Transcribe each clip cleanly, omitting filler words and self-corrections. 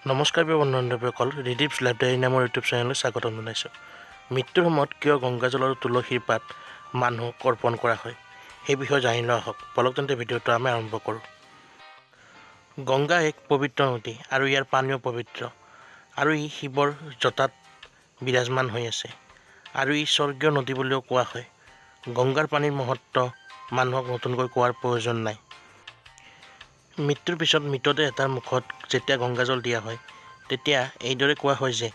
নমস্কাৰ বন্ধুসকল, ৰিডিপ লাইব্ৰেৰী নামৰ ইউটিউব চেনেললৈ স্বাগতম জনাইছোঁ। মৃত্যুৰ সময়ত কিয় গংগাজল আৰু তুলসীৰ পাত মানুহক অৰ্পণ কৰা হয় সেই বিষয়ে জানি লোৱা হওক। বলক তেন্তে ভিডিঅ'টো আমি আৰম্ভ কৰোঁ। গংগা এক পবিত্ৰ নদী আৰু ইয়াৰ পানীও পবিত্ৰ, আৰু ই শিৱৰ জটাত বিৰাজমান হৈ আছে, আৰু ই স্বৰ্গীয় নদী বুলিও কোৱা হয়। গংগাৰ পানীৰ মহত্ব মানুহক নতুনকৈ কোৱাৰ প্ৰয়োজন নাই। মৃত্যুৰ পিছত মৃতদেহ এটাৰ মুখত যেতিয়া গংগাজল দিয়া হয়, তেতিয়া এইদৰে কোৱা হয় যে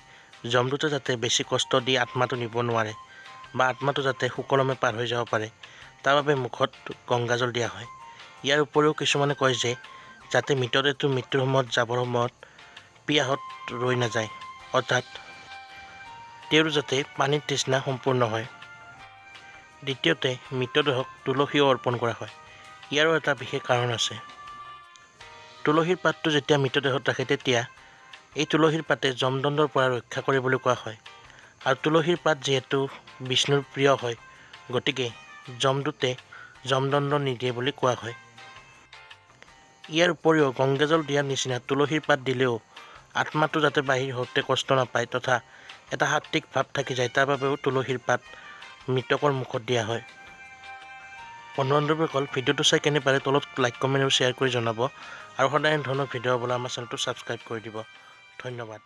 যমদূতে যাতে বেছি কষ্ট দি আত্মাটো নিব নোৱাৰে, বা আত্মাটো যাতে সুকলমে পাৰ হৈ যাব পাৰে, তাৰ বাবে মুখত গংগাজল দিয়া হয়। ইয়াৰ উপৰিও কিছুমানে কয় যে যাতে মৃতদেহটো মৃত্যুৰ সময়ত যাবৰ সময়ত পিয়াহত ৰৈ নাযায়, অৰ্থাৎ তেওঁৰ যাতে পানীৰ তৃষ্ণা সম্পূৰ্ণ হয়। দ্বিতীয়তে, মৃতদেহক তুলসীও অৰ্পণ কৰা হয়। ইয়াৰো এটা বিশেষ কাৰণ আছে। তুলসীৰ পাতটো যেতিয়া মৃতদেহত ৰাখে, তেতিয়া এই তুলসীৰ পাতে যমদণ্ডৰ পৰা ৰক্ষা কৰে বুলি কোৱা হয়। আৰু তুলসীৰ পাত যিহেতু বিষ্ণুৰ প্ৰিয় হয়, গতিকে যমদূতে যমদণ্ড নিদিয়ে বুলি কোৱা হয়। ইয়াৰ উপৰিও গংগাজল দিয়াৰ নিচিনা তুলসীৰ পাত দিলেও আত্মাটো যাতে বাহিৰ হওঁতে কষ্ট নাপায় তথা এটা সাত্ত্বিক ভাৱ থাকি যায়, তাৰ বাবেও তুলসীৰ পাত মৃতকৰ মুখত দিয়া হয়। বন্ধুসকল, ভিডিঅ'টো চাই কেনে পাৰে তলত লাইক, কমেণ্ট আৰু শ্বেয়াৰ কৰি জনাব, আৰু সদায় ধৰণৰ ভিডিঅ' পাবলৈ আমাৰ চেনেলটো ছাবস্ক্ৰাইব কৰি দিব। ধন্যবাদ।